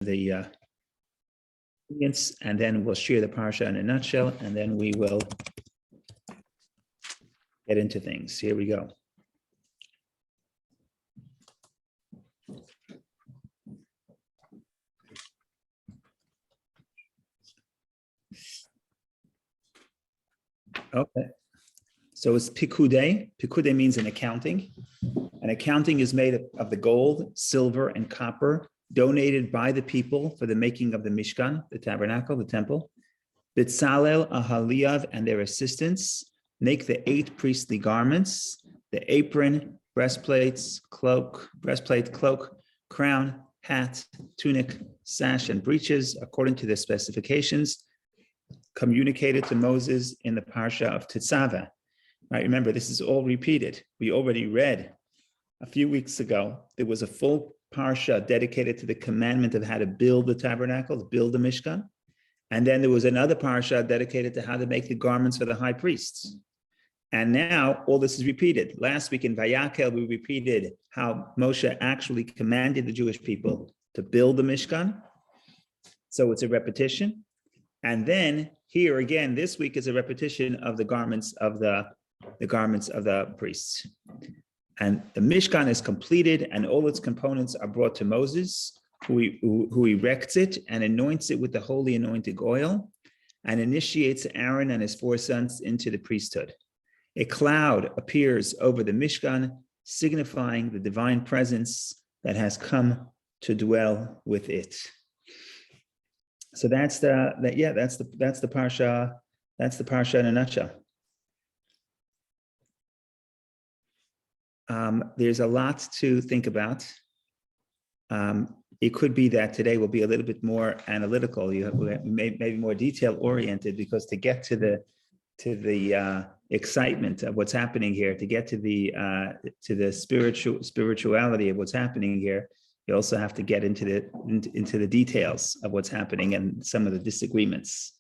the and then we'll share the Parsha in a nutshell, and then we will get into things. Here we go. Okay. So it's Pekudei. Pekudei means an accounting. An accounting is made of the gold, silver, and copper donated by the people for the making of the Mishkan, the tabernacle, the temple. Bitzalel, Ahaliav, and their assistants make the 8 priestly garments, the apron, breastplate, cloak, crown, hat, tunic, sash, and breeches, according to the specifications communicated to Moses in the Parsha of Tetzaveh. Right, remember, this is all repeated. We already read a few weeks ago, there was a full Parsha dedicated to the commandment of how to build the tabernacle, to build the Mishkan. And then there was another Parsha dedicated to how to make the garments for the high priests. And now all this is repeated. Last week in Vayakel, we repeated how Moshe actually commanded the Jewish people to build the Mishkan. So it's a repetition. And then here again, this week is a repetition of the garments of the priests. And the Mishkan is completed, and all its components are brought to Moses, who erects it and anoints it with the holy anointing oil, and initiates Aaron and his 4 sons into the priesthood. A cloud appears over the Mishkan, signifying the divine presence that has come to dwell with it. So that's the Parsha. That's the Parsha in a nutshell. There's a lot to think about. It could be that today will be a little bit more analytical, maybe more detail oriented, because to get to the excitement of what's happening here, to get to the spirituality of what's happening here, you also have to get into the details of what's happening and some of the disagreements.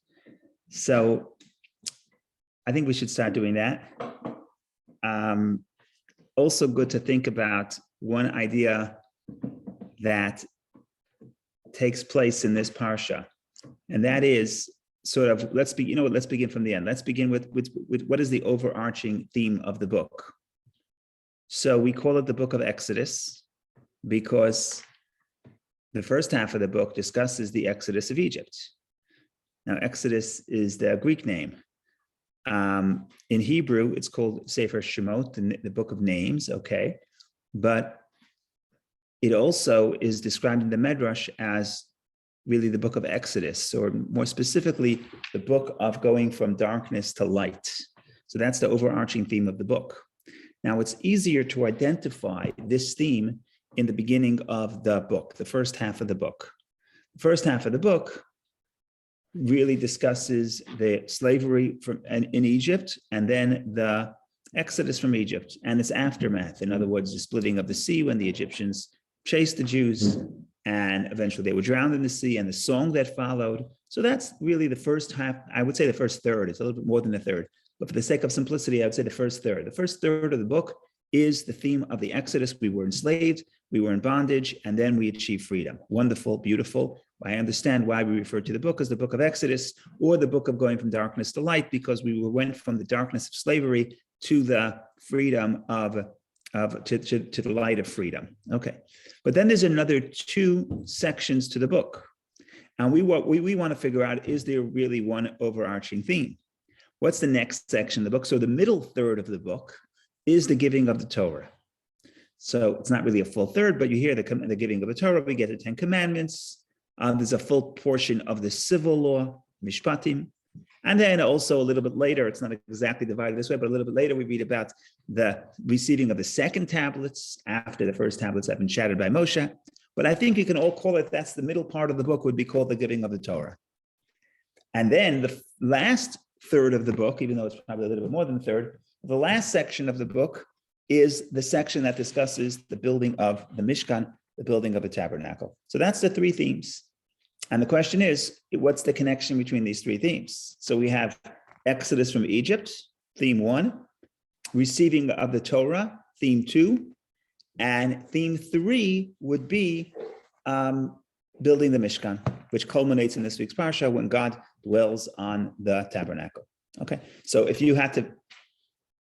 So I think we should start doing that. Also good to think about one idea that takes place in this Parsha, and that is sort of, let's begin from the end. Let's begin with what is the overarching theme of the book. So we call it the book of Exodus because the first half of the book discusses the Exodus of Egypt. Now, Exodus is the Greek name. In Hebrew, it's called Sefer Shemot, the book of names, okay? But it also is described in the Medrash as really the book of Exodus, or more specifically, the book of going from darkness to light. So that's the overarching theme of the book. Now, it's easier to identify this theme in the beginning of the book, the first half of the book. The first half of the book really discusses the slavery in Egypt, and then the exodus from Egypt and its aftermath. In other words, the splitting of the sea when the Egyptians chased the Jews, and eventually they were drowned in the sea, and the song that followed. So that's really the first half. I would say the first third. It's a little bit more than a third, but for the sake of simplicity, I would say the first third. The first third of the book is the theme of the Exodus. We were enslaved, we were in bondage, and then we achieved freedom. Wonderful, beautiful. I understand why we refer to the book as the book of Exodus, or the book of going from darkness to light, because we went from the darkness of slavery to the freedom to the light of freedom. Okay, but then there's another 2 sections to the book, and we want to figure out, is there really one overarching theme? What's the next section of the book? So the middle third of the book is the giving of the Torah. So it's not really a full third, but you hear the giving of the Torah. We get the 10 commandments. There's a full portion of the civil law, mishpatim. And then also a little bit later, it's not exactly divided this way, but a little bit later, we read about the receiving of the second tablets after the first tablets have been shattered by Moshe. But I think you can all call it, that's the middle part of the book, would be called the giving of the Torah. And then the last third of the book, even though it's probably a little bit more than a third, the last section of the book is the section that discusses the building of the Mishkan, the building of the tabernacle. So that's the 3 themes. And the question is, what's the connection between these 3 themes? So we have Exodus from Egypt, theme 1, receiving of the Torah, theme 2, and theme 3 would be building the Mishkan, which culminates in this week's Parsha when God dwells on the tabernacle. Okay, so if you had to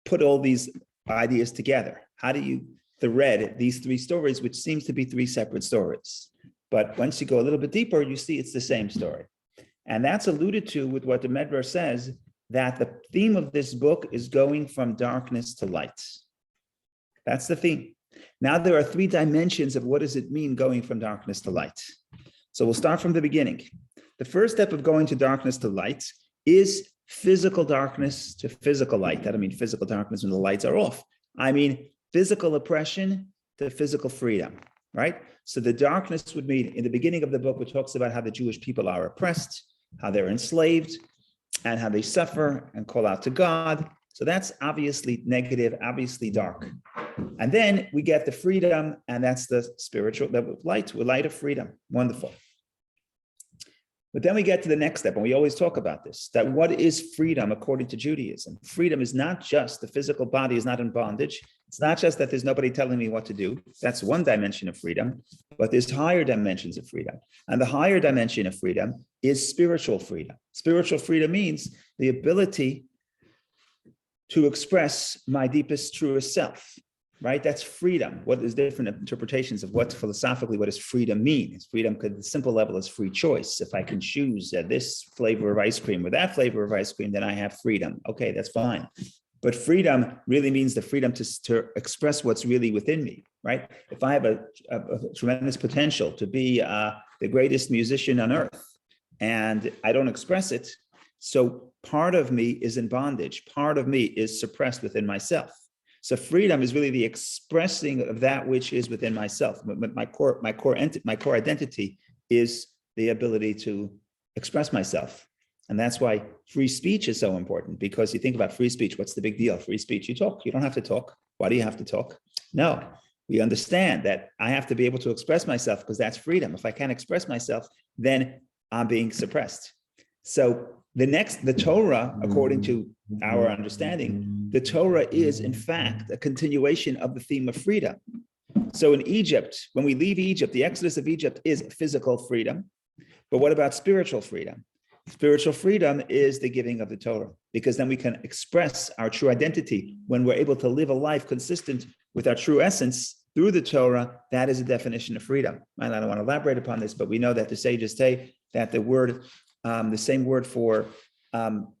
put all these ideas together, how do you thread these three stories, which seems to be three separate stories? But once you go a little bit deeper, you see it's the same story. And that's alluded to with what the Medrash says, that the theme of this book is going from darkness to light. That's the theme. Now there are three dimensions of what does it mean going from darkness to light. So we'll start from the beginning. The first step of going to darkness to light is physical darkness to physical light. That I mean physical darkness when the lights are off. I mean physical oppression to physical freedom, right? So the darkness would mean in the beginning of the book, which talks about how the Jewish people are oppressed, how they're enslaved, and how they suffer and call out to God. So that's obviously negative, obviously dark. And then we get the freedom, and that's the spiritual, the light of freedom. Wonderful. But then we get to the next step, and we always talk about this, that what is freedom according to Judaism? Freedom is not just the physical body is not in bondage. It's not just that there's nobody telling me what to do. That's one dimension of freedom, but there's higher dimensions of freedom. And the higher dimension of freedom is spiritual freedom. Spiritual freedom means the ability to express my deepest, truest self. Right? That's freedom. What is different interpretations of what philosophically, what does freedom mean? Freedom could, the simple level is free choice. If I can choose this flavor of ice cream or that flavor of ice cream, then I have freedom. Okay, that's fine. But freedom really means the freedom to express what's really within me, right? If I have a tremendous potential to be the greatest musician on earth and I don't express it, so part of me is in bondage. Part of me is suppressed within myself. So freedom is really the expressing of that which is within myself. My core identity is the ability to express myself. And that's why free speech is so important, because you think about free speech, what's the big deal? Free speech, you talk, you don't have to talk. Why do you have to talk? No, we understand that I have to be able to express myself because that's freedom. If I can't express myself, then I'm being suppressed. So the Torah, according to our understanding, the Torah is in fact a continuation of the theme of freedom. So in Egypt, when we leave Egypt, the exodus of Egypt is physical freedom. But what about spiritual freedom? Spiritual freedom is the giving of the Torah, because then we can express our true identity. When we're able to live a life consistent with our true essence through the Torah, that is a definition of freedom. And I don't want to elaborate upon this, but we know that the sages say that the word, the same word for,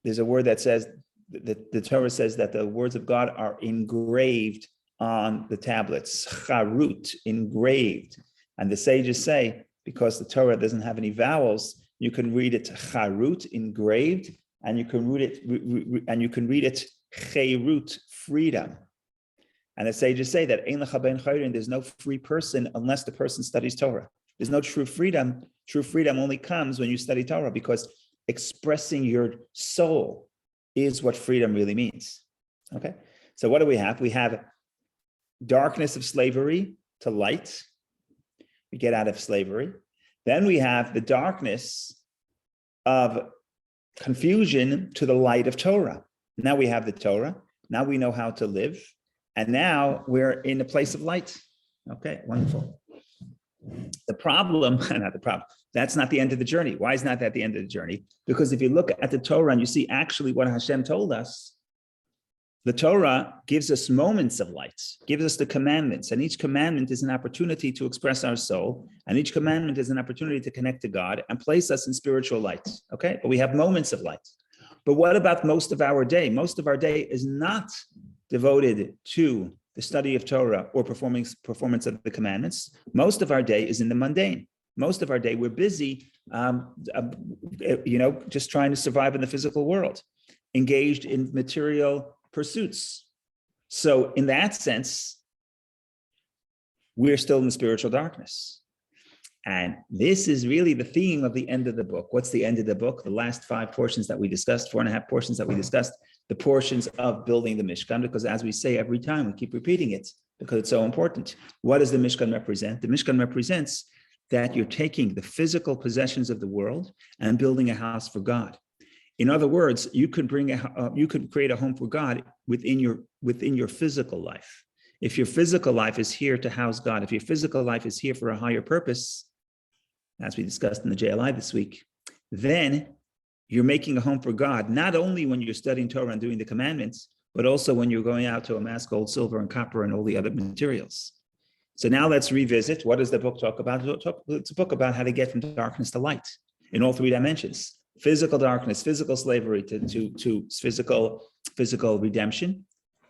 there's a word that says, the Torah says that the words of God are engraved on the tablets, charut, engraved. And the sages say, because the Torah doesn't have any vowels, you can read it charut, engraved, and you can read it cherut, freedom. And the sages say that ein lecha ben chayrin, there's no free person unless the person studies Torah. There's no true freedom. True freedom only comes when you study Torah, because expressing your soul is what freedom really means. Okay, so what do we have? We have darkness of slavery to light. We get out of slavery. Then we have the darkness of confusion to the light of Torah. Now we have the Torah. Now we know how to live. And now we're in a place of light. Okay, wonderful. The problem, not the problem, that's not the end of the journey. Why is not that the end of the journey? Because if you look at the Torah and you see actually what Hashem told us, the Torah gives us moments of light, gives us the commandments, and each commandment is an opportunity to express our soul, and each commandment is an opportunity to connect to God and place us in spiritual light, okay? But we have moments of light. But what about most of our day? Most of our day is not devoted to the study of Torah or performance of the commandments. Most of our day is in the mundane. Most of our day, we're busy, just trying to survive in the physical world, engaged in material pursuits. So in that sense, we're still in the spiritual darkness. And this is really the theme of the end of the book. What's the end of the book? The last 5 portions that we discussed, 4.5 portions that we discussed, the portions of building the Mishkan, because as we say every time, we keep repeating it because it's so important. What does the Mishkan represent? The Mishkan represents that you're taking the physical possessions of the world and building a house for God. In other words, you could create a home for God within your physical life. If your physical life is here to house God, if your physical life is here for a higher purpose, as we discussed in the JLI this week, then you're making a home for God, not only when you're studying Torah and doing the commandments, but also when you're going out to amass gold, silver, and copper, and all the other materials. So now let's revisit. What does the book talk about? It's a book about how to get from darkness to light in all three dimensions: physical darkness, physical slavery to physical redemption.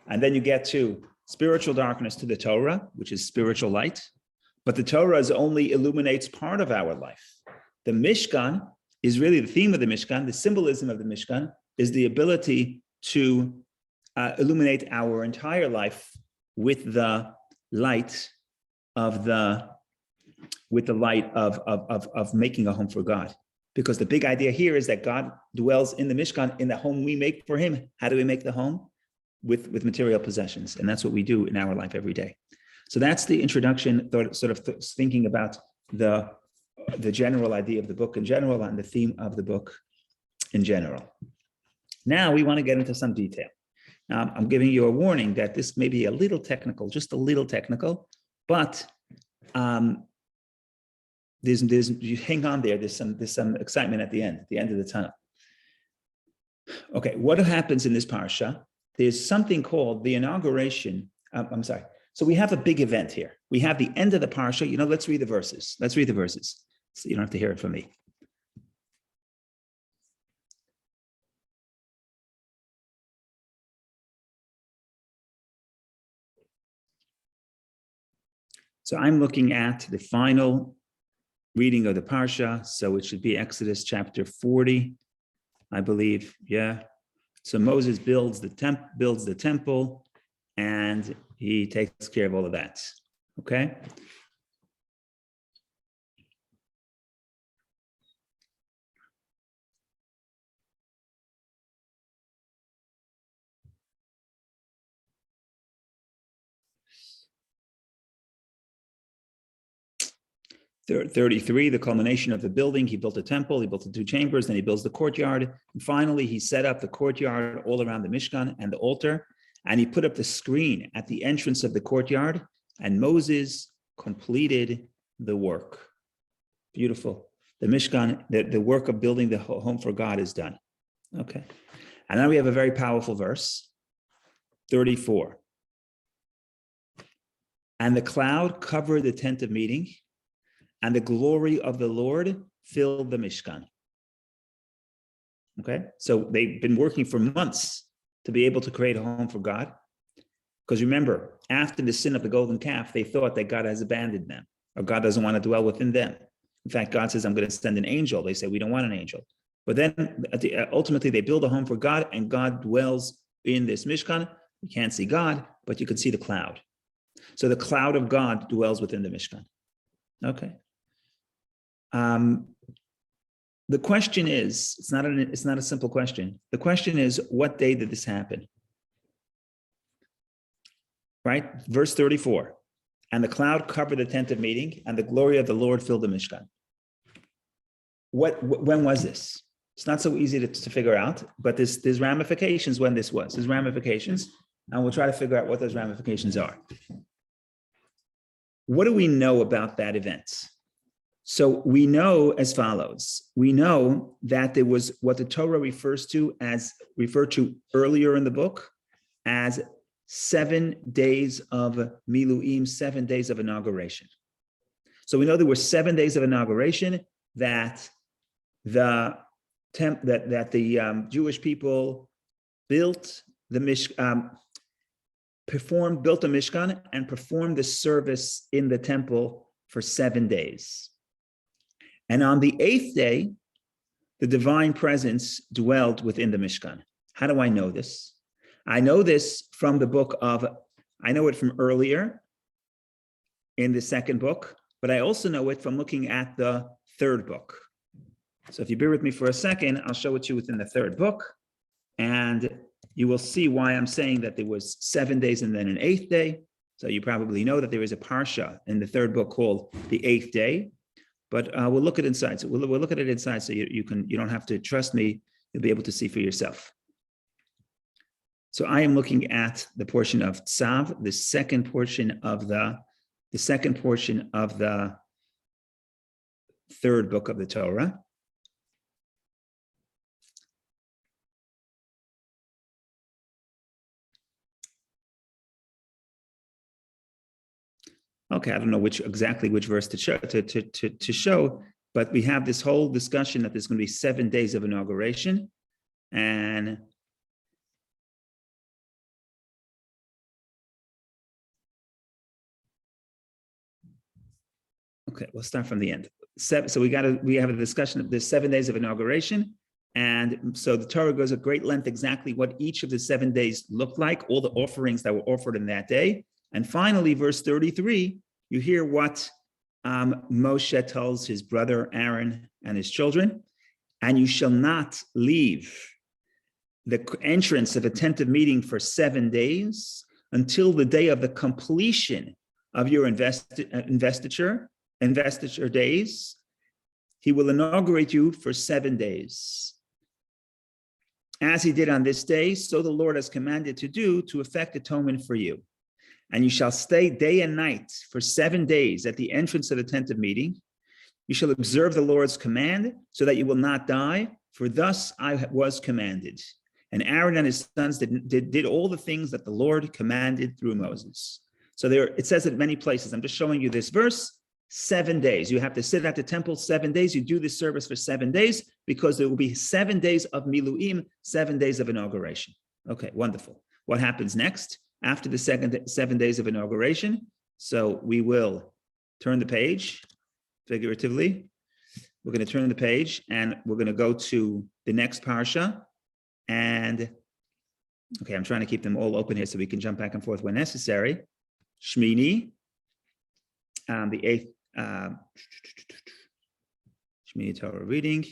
And then you get to spiritual darkness to the Torah, which is spiritual light. But the Torah only illuminates part of our life. The Mishkan is really the theme of the Mishkan. The symbolism of the Mishkan is the ability to illuminate our entire life with the light of making a home for God. Because the big idea here is that God dwells in the Mishkan, in the home we make for him. How do we make the home? With material possessions. And that's what we do in our life every day. So that's the introduction, thinking about the general idea of the book in general and the theme of the book in general. Now we want to get into some detail. Now I'm giving you a warning that this may be a little technical, just a little technical, but you hang on there. There's some excitement at the end of the tunnel. Okay, what happens in this parsha? There's something called the inauguration. So we have a big event here. We have the end of the parsha. Let's read the verses. So you don't have to hear it from me. So I'm looking at the final reading of the parsha. So it should be Exodus chapter 40, I believe. Yeah. So Moses builds the temple, and he takes care of all of that. Okay. There, 33, the culmination of the building. He built a temple, he built the two chambers, then he builds the courtyard. And finally, he set up the courtyard all around the Mishkan and the altar. And he put up the screen at the entrance of the courtyard. And Moses completed the work. Beautiful. The Mishkan, the work of building the home for God is done. Okay. And now we have a very powerful verse, 34. And the cloud covered the tent of meeting, and the glory of the Lord filled the Mishkan. Okay, so they've been working for months to be able to create a home for God. Because remember, after the sin of the golden calf, they thought that God has abandoned them, or God doesn't want to dwell within them. In fact, God says, I'm going to send an angel. They say, we don't want an angel. But then ultimately they build a home for God, and God dwells in this Mishkan. You can't see God, but you can see the cloud. So the cloud of God dwells within the Mishkan. Okay. The question is, it's not a simple question. The question is, what day did this happen? Right? Verse 34. And the cloud covered the tent of meeting, and the glory of the Lord filled the Mishkan. When was this? It's not so easy to figure out, but there's ramifications when this was. There's ramifications, and we'll try to figure out what those ramifications are. What do we know about that event? So we know as follows. We know that there was what the Torah referred to earlier in the book as 7 days of Miluim, 7 days of inauguration. So we know there were 7 days of inauguration that the Jewish people built the built a Mishkan and performed the service in the temple for 7 days. And on the 8th day, the divine presence dwelled within the Mishkan. How do I know this? I know this from I know it from earlier in the second book, but I also know it from looking at the third book. So if you bear with me for a second, I'll show it to you within the third book, and you will see why I'm saying that there was 7 days and then an 8th day. So you probably know that there is a Parsha in the third book called the 8th day. But we'll look at inside. So we'll look at it inside, so you don't have to trust me. You'll be able to see for yourself. So I am looking at the portion of Tzav, the second portion of the third book of the Torah. Okay, I don't know exactly which verse to show, but we have this whole discussion that there's going to be 7 days of inauguration, and okay, we'll start from the end. So we have a discussion of the 7 days of inauguration, and so the Torah goes at great length exactly what each of the 7 days looked like, all the offerings that were offered in that day, and finally, verse 33. You hear what Moshe tells his brother Aaron and his children, and you shall not leave the entrance of a tent of meeting for 7 days until the day of the completion of your investiture days. He will inaugurate you for 7 days. As he did on this day, so the Lord has commanded to do to effect atonement for you. And you shall stay day and night for 7 days at the entrance of the tent of meeting. You shall observe the Lord's command so that you will not die, for thus I was commanded. And Aaron and his sons did all the things that the Lord commanded through Moses. So there, it says it many places. I'm just showing you this verse. 7 days. You have to sit at the temple 7 days. You do this service for 7 days because there will be 7 days of miluim, 7 days of inauguration. Okay, wonderful. What happens next? After the 7 days of inauguration, so we will turn the page, figuratively. We're going to turn the page and we're going to go to the next Parsha. And, okay, I'm trying to keep them all open here so we can jump back and forth when necessary. Shmini, the 8th, Shmini Torah reading.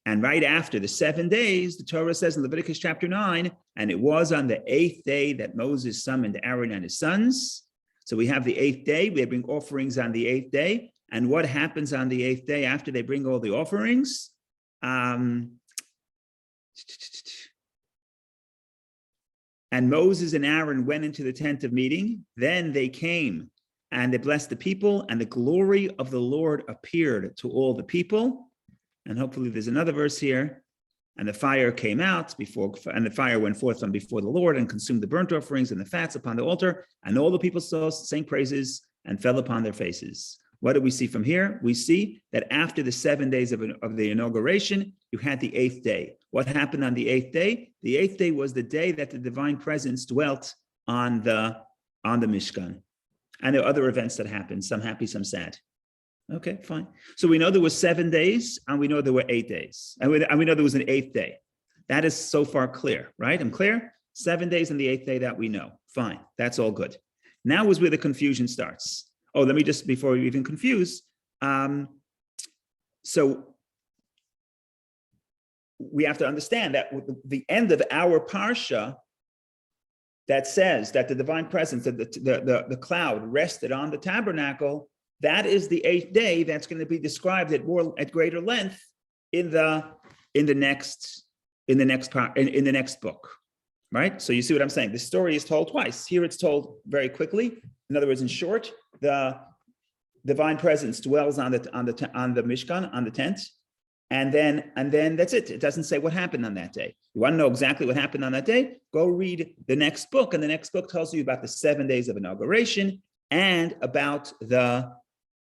And right after the 7 days, the Torah says in Leviticus chapter 9, and it was on the 8th day that Moses summoned Aaron and his sons. So we have the 8th day, we bring offerings on the 8th day. And what happens on the 8th day after they bring all the offerings? And Moses and Aaron went into the tent of meeting. Then they came and they blessed the people, and the glory of the Lord appeared to all the people. And hopefully there's another verse here. And the fire came out and the fire went forth from before the Lord and consumed the burnt offerings and the fats upon the altar. And all the people sang praises and fell upon their faces. What do we see from here? We see that after the 7 days of the inauguration, you had the 8th day. What happened on the 8th day? The 8th day was the day that the divine presence dwelt on the Mishkan. And there are other events that happened, some happy, some sad. Okay, fine. So we know there was 7 days, and we know there were 8 days, and we know there was an 8th day. That is so far clear, right? I'm clear? 7 days and the 8th day that we know. Fine, that's all good. Now is where the confusion starts. Oh, let me just, before we even confuse, so we have to understand that the end of our Parsha that says that the divine presence, the cloud rested on the tabernacle, that is the 8th day that's going to be described at greater length in the next book, right? So you see what I'm saying? The story is told twice. Here it's told very quickly. In other words, in short, the divine presence dwells on the Mishkan, on the tent, and then that's it. It doesn't say what happened on that day. You want to know exactly what happened on that day? Go read the next book, and the next book tells you about the 7 days of inauguration and about the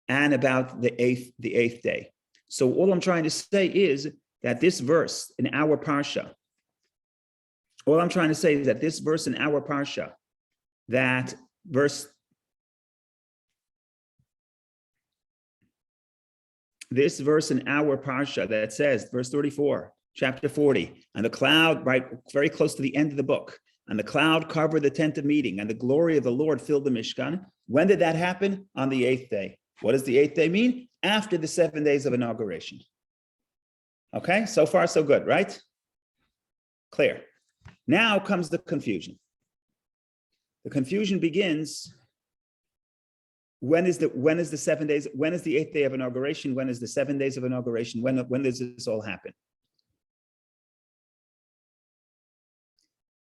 8th day. So all I'm trying to say is that this verse in our Parsha, this verse in our Parsha that says, verse 34, chapter 40, and the cloud, right, very close to the end of the book, and the cloud covered the tent of meeting, and the glory of the Lord filled the Mishkan. When did that happen? On the 8th day. What does the 8th day mean? After the 7 days of inauguration. Okay, so far so good, right? Clear. Now comes the confusion. The confusion begins. When is the 7 days? When is the 8th day of inauguration? When is the 7 days of inauguration? When does this all happen?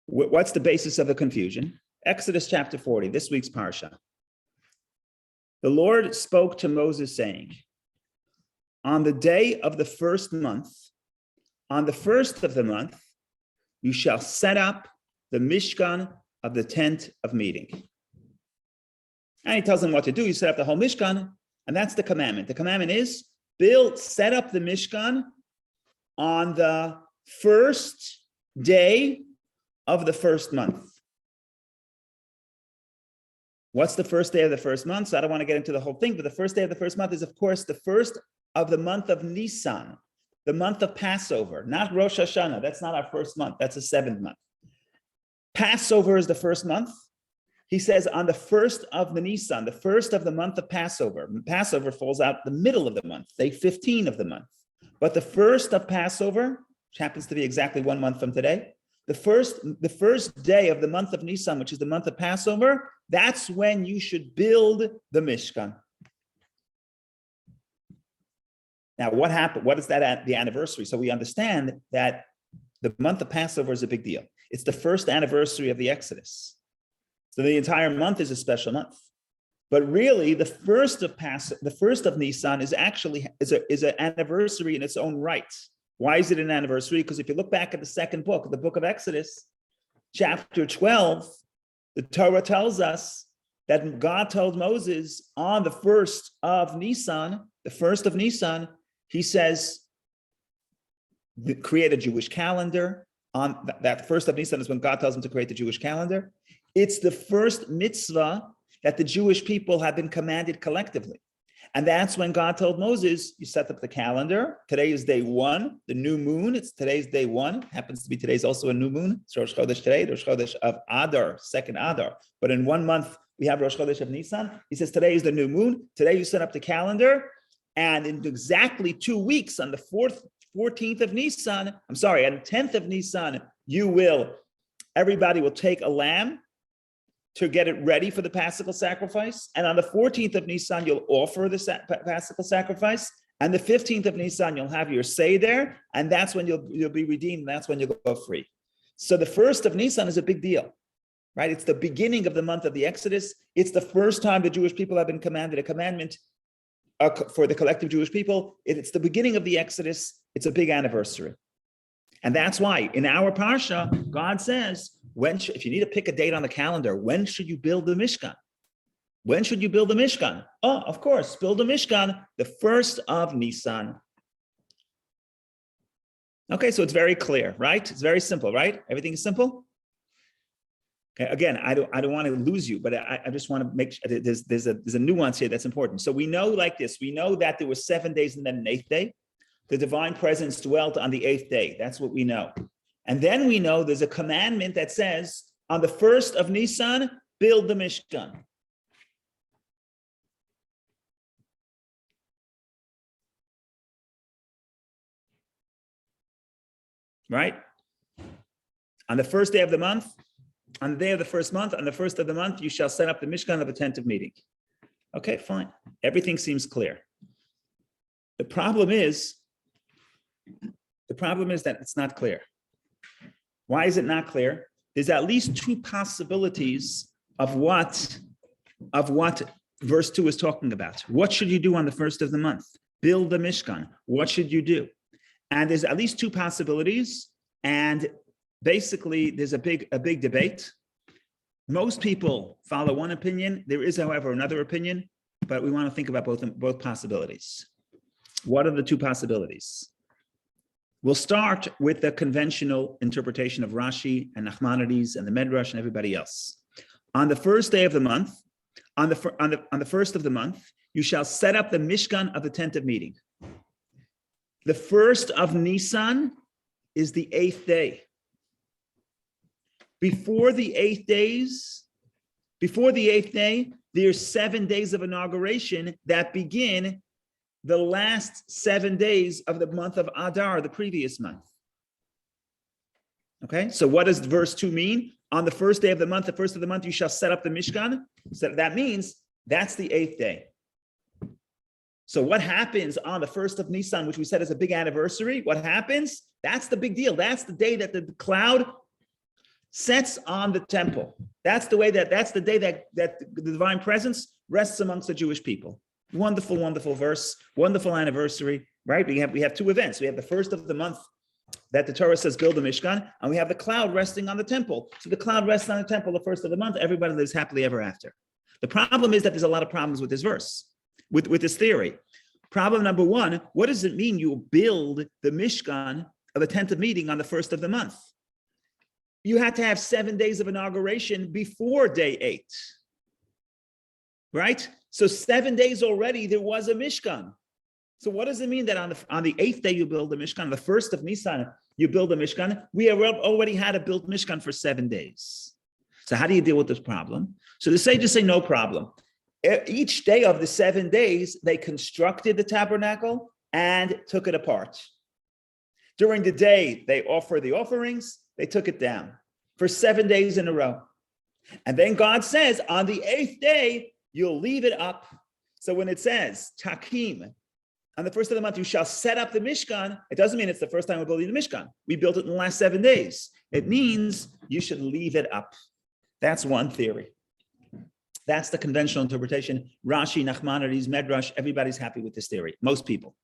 What's the basis of the confusion? Exodus chapter 40, this week's Parsha. The Lord spoke to Moses saying, on the day of the first month, on the first of the month, you shall set up the Mishkan of the tent of meeting. And he tells them what to do. You set up the whole Mishkan, and that's the commandment. The commandment is set up the Mishkan on the first day of the first month. What's the first day of the first month? So I don't want to get into the whole thing, but the first day of the first month is, of course, the first of the month of Nisan, the month of Passover, not Rosh Hashanah. That's not our first month. That's the seventh month. Passover is the first month. He says on the first of the Nisan, the first of the month of Passover. Passover falls out the middle of the month, day 15 of the month. But the first of Passover, which happens to be exactly 1 month from today, the first day of the month of Nisan, which is the month of Passover, that's when you should build the Mishkan. Now, what happened? What is that at the anniversary? So we understand that the month of Passover is a big deal. It's the first anniversary of the Exodus. So the entire month is a special month. But really, the first of Nisan is actually an anniversary in its own right. Why is it an anniversary? Because if you look back at the second book, the book of Exodus, chapter 12, the Torah tells us that God told Moses on the first of Nisan, he says, create a Jewish calendar. On that first of Nisan is when God tells him to create the Jewish calendar. It's the first mitzvah that the Jewish people have been commanded collectively. And that's when God told Moses, you set up the calendar. Today is day 1, the new moon. Today's day 1. Happens to be today's also a new moon. It's Rosh Chodesh today, Rosh Chodesh of Adar, second Adar. But in 1 month, we have Rosh Chodesh of Nisan. He says, today is the new moon. Today you set up the calendar. And in exactly 2 weeks, on the 14th of Nisan, on the 10th of Nisan, everybody will take a lamb to get it ready for the Paschal sacrifice. And on the 14th of Nisan, you'll offer the Paschal sacrifice. And the 15th of Nisan, you'll have your Seder, and that's when you'll be redeemed. That's when you'll go free. So the first of Nisan is a big deal, right? It's the beginning of the month of the Exodus. It's the first time the Jewish people have been commanded a commandment for the collective Jewish people. It's the beginning of the Exodus. It's a big anniversary. And that's why in our Parsha, God says, if you need to pick a date on the calendar, when should you build the Mishkan? When should you build the Mishkan? Oh, of course, build the Mishkan, the first of Nisan. Okay, so it's very clear, right? It's very simple, right? Everything is simple? Okay, again, I don't want to lose you, but I just want to make sure there's a nuance here that's important. So we know like this, we know that there were 7 days and then an 8th day. The divine presence dwelt on the 8th day. That's what we know. And then we know there's a commandment that says, on the first of Nisan, build the Mishkan. Right? On the first day of the month, on the day of the first month, on the first of the month, you shall set up the Mishkan of the tent of meeting. Okay, fine. Everything seems clear. The problem is that it's not clear. Why is it not clear? There's at least 2 possibilities of what verse 2 is talking about. What should you do on the first of the month? Build the Mishkan. What should you do? And there's at least 2 possibilities. And basically, there's a big debate. Most people follow one opinion. There is, however, another opinion, but we want to think about both possibilities. What are the 2 possibilities? We'll start with the conventional interpretation of Rashi and Nachmanides and the Medrash and everybody else. On the first day of the month, on the first of the month, you shall set up the Mishkan of the tent of meeting. The first of Nisan is the 8th day. Before the 8th day, there's 7 days of inauguration that begin the last 7 days of the month of Adar, the previous month. Okay, so what does verse 2 mean? On the first day of the month, the first of the month, you shall set up the Mishkan. So that means that's the 8th day. So what happens on the first of Nisan, which we said is a big anniversary? What happens? That's the big deal. That's the day that the cloud sets on the temple. That's the day that the divine presence rests amongst the Jewish people. Wonderful, wonderful verse, wonderful anniversary. right? We have two events. We have the first of the month that the Torah says build the Mishkan, and we have the cloud resting on the temple. So the cloud rests on the temple the first of the month. Everybody lives happily ever after. The problem is that there's a lot of problems with this verse, with this theory. Problem number one, what does it mean you build the Mishkan of the tent of meeting on the first of the month? You had to have 7 days of inauguration before day 8, right? So 7 days already, there was a Mishkan. So what does it mean that on the 8th day you build the Mishkan, the first of Nisan you build the Mishkan? We have already had a built Mishkan for 7 days. So how do you deal with this problem? So the sages say no problem. Each day of the 7 days, they constructed the tabernacle and took it apart. During the day, they offered the offerings, they took it down for 7 days in a row. And then God says, on the 8th day, you'll leave it up. So when it says, Takim, on the first of the month, you shall set up the Mishkan, it doesn't mean it's the first time we're building the Mishkan. We built it in the last 7 days. It means you should leave it up. That's one theory. That's the conventional interpretation. Rashi, Nachmanides, Medrash, everybody's happy with this theory, most people.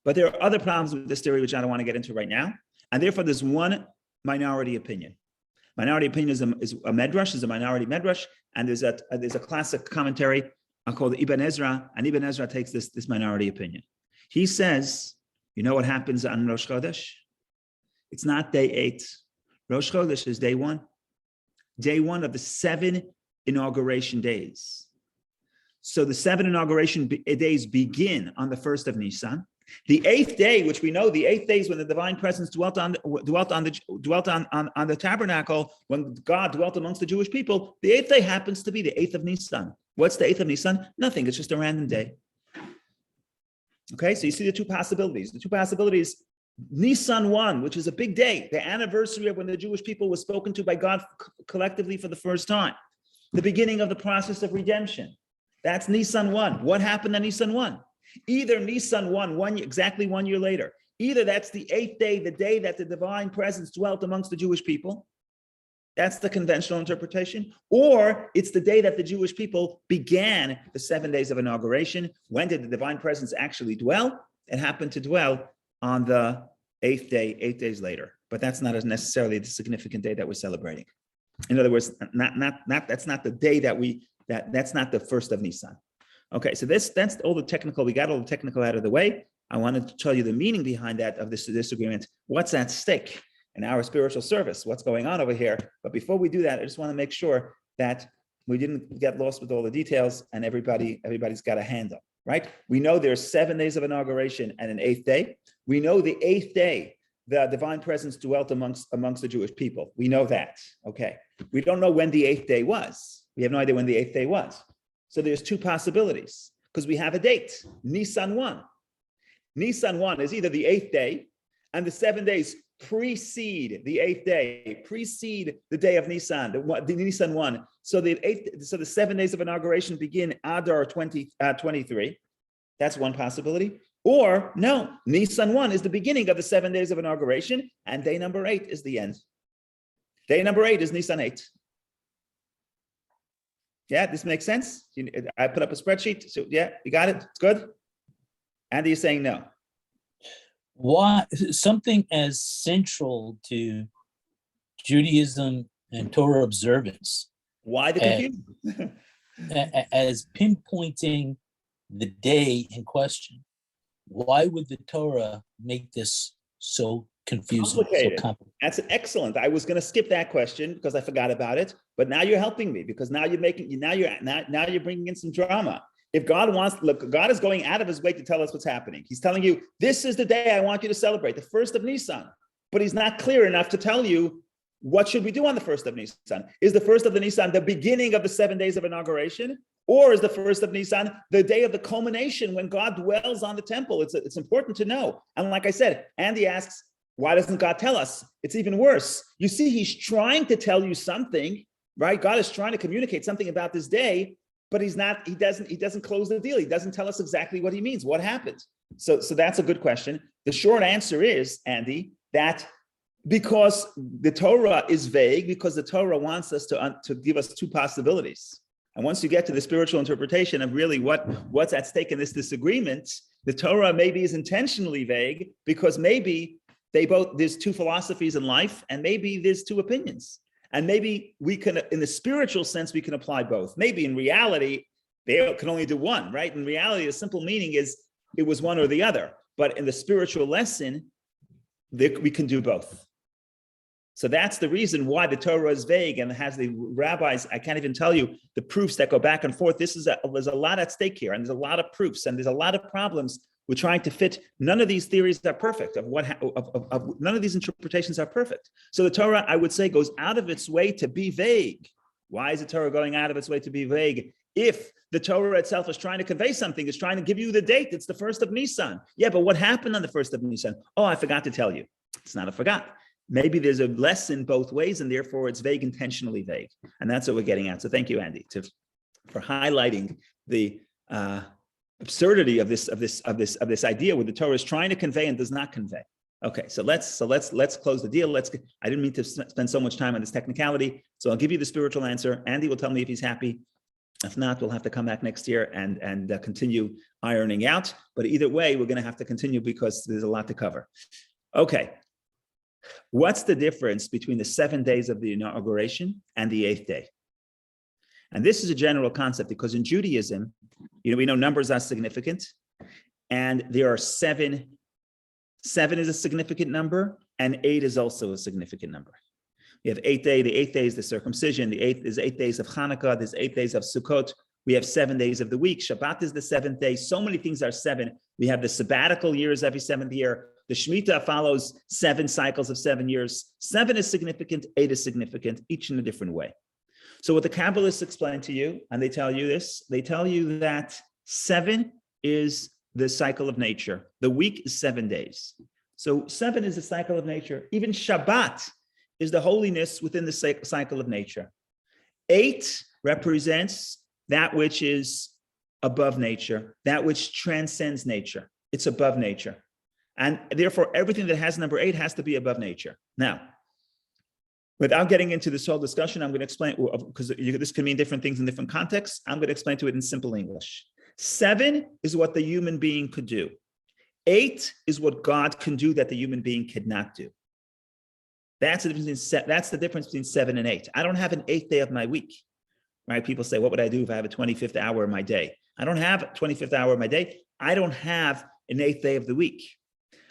But there are other problems with this theory, which I don't want to get into right now. And therefore, there's one minority opinion. Minority opinion is a Medrash, is a minority Medrash, and there's a classic commentary called Ibn Ezra, and Ibn Ezra takes this minority opinion. He says, you know what happens on Rosh Chodesh? It's not day 8. Rosh Chodesh is day 1. Day 1 of the 7 inauguration days. So the 7 inauguration days begin on the 1st of Nisan. The 8th day, which we know, the 8th day is when the divine presence dwelt on the tabernacle, when God dwelt amongst the Jewish people. The 8th day happens to be the 8th of Nisan. What's the 8th of Nisan? Nothing. It's just a random day. Okay, so you see the two possibilities. The two possibilities, Nisan 1, which is a big day, the anniversary of when the Jewish people was spoken to by God collectively for the first time, the beginning of the process of redemption. That's Nisan 1. What happened on Nisan 1? Either Nisan 1, exactly 1 year later, either that's the 8th day, the day that the divine presence dwelt amongst the Jewish people. That's the conventional interpretation. Or it's the day that the Jewish people began the 7 days of inauguration. When did the divine presence actually dwell? It happened to dwell on the 8th day, 8 days later. But that's not necessarily the significant day that we're celebrating. In other words, that's not the day that's not the 1st of Nisan. Okay, so that's all the technical. We got all the technical out of the way. I wanted to tell you the meaning behind that of this disagreement. What's at stake in our spiritual service? What's going on over here? But before we do that, I just want to make sure that we didn't get lost with all the details and everybody's got a handle, right? We know there's 7 days of inauguration and an 8th day. We know the 8th day, the divine presence dwelt amongst the Jewish people. We know that, okay? We don't know when the 8th day was. We have no idea when the 8th day was. So there's two possibilities because we have a date, Nisan 1. Nisan 1 is either the 8th day and the 7 days precede the 8th day, precede the day of Nisan, the Nisan 1. So the 7 days of inauguration begin Adar 23. That's one possibility. Or no, Nisan 1 is the beginning of the 7 days of inauguration and day number 8 is the end. Day number 8 is Nisan 8. Yeah, this makes sense. I put up a spreadsheet. So yeah, you got it. It's good. Andy is saying no. Why something as central to Judaism and Torah observance? Why the confusion? As pinpointing the day in question. Why would the Torah make this so confusing? Complicated. So complicated? That's excellent. I was going to skip that question because I forgot about it, but now you're helping me because now you're bringing in some drama. If God wants, look, God is going out of his way to tell us what's happening. He's telling you, this is the day I want you to celebrate, the 1st of Nisan. But he's not clear enough to tell you what should we do on the 1st of Nisan. Is the 1st of the Nisan the beginning of the 7 days of inauguration? Or is the 1st of Nisan the day of the culmination when God dwells on the temple? It's important to know. And like I said, Andy asks, why doesn't God tell us? It's even worse. You see, he's trying to tell you something, right? God is trying to communicate something about this day, but he doesn't close the deal. He doesn't tell us exactly what he means, what happened. So that's a good question. The short answer is, Andy, that because the Torah is vague, because the Torah wants us to give us two possibilities. And once you get to the spiritual interpretation of really what's at stake in this disagreement, The Torah maybe is intentionally vague because maybe there's two philosophies in life, and maybe there's two opinions. And maybe we can, in the spiritual sense, we can apply both. Maybe in reality, they can only do one, right? In reality, the simple meaning is it was one or the other. But in the spiritual lesson, we can do both. So that's the reason why the Torah is vague and has the rabbis, I can't even tell you the proofs that go back and forth. There's a lot at stake here, and there's a lot of proofs, and there's a lot of problems we're trying to fit. None of these theories are perfect. None of these interpretations are perfect. So the Torah, I would say, goes out of its way to be vague. Why is the Torah going out of its way to be vague? If the Torah itself is trying to convey something, it's trying to give you the date. It's the 1st of Nisan. Yeah, but what happened on the 1st of Nisan? Oh, I forgot to tell you. It's not a forgot. Maybe there's a lesson both ways, and therefore it's vague, intentionally vague. And that's what we're getting at. So thank you, Andy, for highlighting the absurdity of this idea where the Torah is trying to convey and does not convey. Okay, so let's close the deal. I didn't mean to spend so much time on this technicality, so I'll give you the spiritual answer. Andy will tell me if he's happy. If not, we'll have to come back next year and continue ironing out. But either way, we're going to have to continue because there's a lot to cover. Okay, what's the difference between the 7 days of the inauguration and the 8th day? And this is a general concept because in Judaism, we know numbers are significant, and there are seven. 7 is a significant number, and 8 is also a significant number. We have 8th day. The 8th day is the circumcision. The 8th is 8 days of Hanukkah. There's 8 days of Sukkot. We have 7 days of the week. Shabbat is the 7th day. So many things are 7. We have the sabbatical years every 7th year. The Shemitah follows 7 cycles of 7 years. 7 is significant. 8 is significant, each in a different way. So what the Kabbalists explain to you, and they tell you this, they tell you that 7 is the cycle of nature. The week is 7 days. So 7 is the cycle of nature. Even Shabbat is the holiness within the cycle of nature. 8 represents that which is above nature, that which transcends nature. It's above nature. And therefore, everything that has number 8 has to be above nature. Now, without getting into this whole discussion, I'm going to explain, because this can mean different things in different contexts. I'm going to explain to it in simple English. 7 is what the human being could do. 8 is what God can do that the human being cannot do. That's the difference between 7 and 8. I don't have an 8th day of my week, right? People say, what would I do if I have a 25th hour of my day? I don't have a 25th hour of my day. I don't have an 8th day of the week.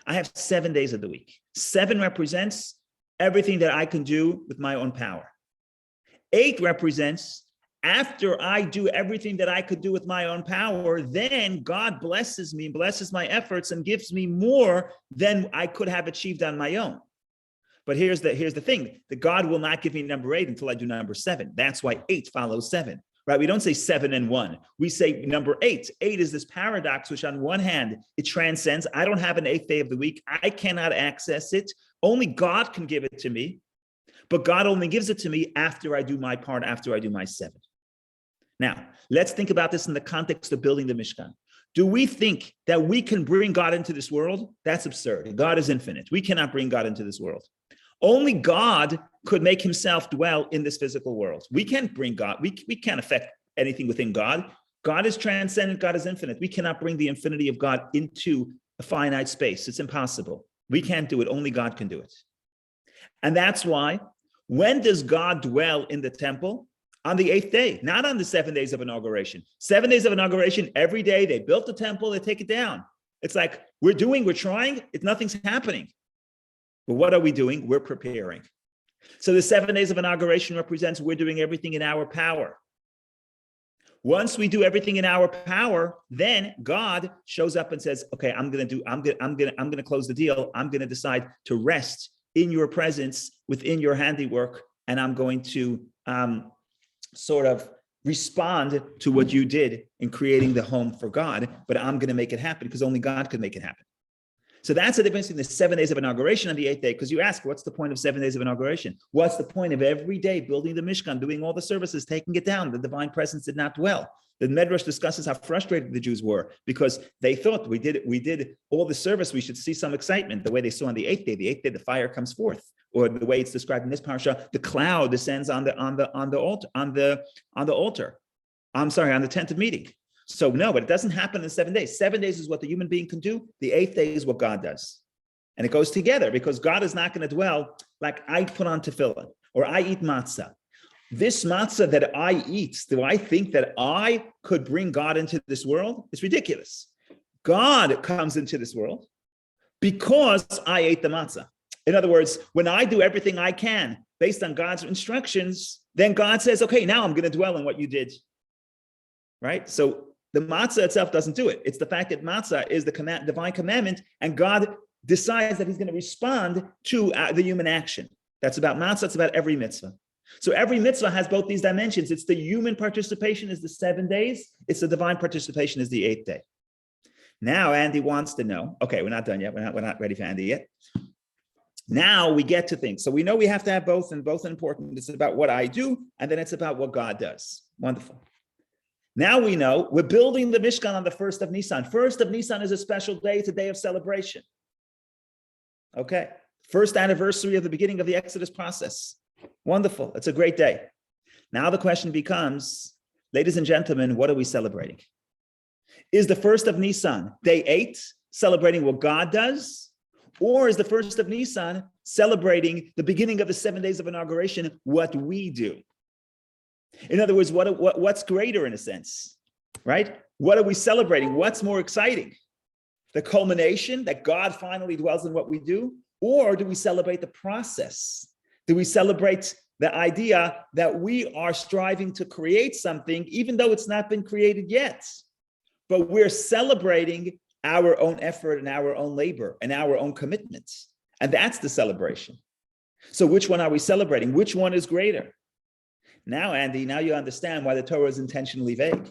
I have 7 days of the week. 7 represents everything that I can do with my own power. 8 represents after I do everything that I could do with my own power, then God blesses me, blesses my efforts, and gives me more than I could have achieved on my own. But here's the thing, that God will not give me number 8 until I do number 7. That's why 8 follows 7, right? We don't say 7 and 1. We say number 8. 8 is this paradox, which on one hand, it transcends. I don't have an 8th day of the week. I cannot access it. Only God can give it to me. But God only gives it to me after I do my part, after I do my 7. Now, let's think about this in the context of building the Mishkan. Do we think that we can bring God into this world? That's absurd. God is infinite. We cannot bring God into this world. Only God could make himself dwell in this physical world. We can't bring God. We can't affect anything within God. God is transcendent. God is infinite. We cannot bring the infinity of God into a finite space. It's impossible. We can't do it. Only God can do it. And that's why, when does God dwell in the temple? On the 8th day, not on the 7 days of inauguration. 7 days of inauguration, every day they built the temple, they take it down. It's like, we're trying, nothing's happening. But what are we doing? We're preparing. So the 7 days of inauguration represents we're doing everything in our power. Once we do everything in our power, then God shows up and says, okay, I'm going to close the deal. I'm going to decide to rest in your presence, within your handiwork, and I'm going to sort of respond to what you did in creating the home for God, but I'm going to make it happen because only God could make it happen. So that's the difference between the 7 days of inauguration and the 8th day, because you ask, what's the point of 7 days of inauguration? What's the point of every day building the Mishkan, doing all the services, taking it down? The divine presence did not dwell. The Medrash discusses how frustrated the Jews were because they thought we did all the service, we should see some excitement, the way they saw on the 8th day. The 8th day, the fire comes forth. Or the way it's described in this parsha, the cloud descends on the altar. On the tent of meeting. So no, but it doesn't happen in 7 days. 7 days is what the human being can do. The 8th day is what God does. And it goes together because God is not going to dwell like I put on tefillin or I eat matzah. This matzah that I eat, do I think that I could bring God into this world? It's ridiculous. God comes into this world because I ate the matzah. In other words, when I do everything I can based on God's instructions, then God says, okay, now I'm going to dwell in what you did. Right? So the matzah itself doesn't do it. It's the fact that matzah is the divine commandment, and God decides that he's going to respond to the human action. That's about matzah. It's about every mitzvah. So every mitzvah has both these dimensions. It's the human participation is the 7 days. It's the divine participation is the 8th day. Now Andy wants to know. Okay, we're not done yet. We're not ready for Andy yet. Now we get to things. So we know we have to have both, and both are important. It's about what I do, and then it's about what God does. Wonderful. Now we know we're building the Mishkan on the 1st of Nisan. 1st of Nisan is a special day. It's a day of celebration. Okay. First anniversary of the beginning of the Exodus process. Wonderful. It's a great day. Now the question becomes, ladies and gentlemen, what are we celebrating? Is the 1st of Nisan, day 8, celebrating what God does? Or is the 1st of Nisan celebrating the beginning of the 7 days of inauguration, what we do? In other words, what's greater in a sense, right? What are we celebrating? What's more exciting? The culmination that God finally dwells in what we do? Or do we celebrate the process? Do we celebrate the idea that we are striving to create something, even though it's not been created yet? But we're celebrating our own effort and our own labor and our own commitments. And that's the celebration. So which one are we celebrating? Which one is greater? Now, Andy, now you understand why the Torah is intentionally vague.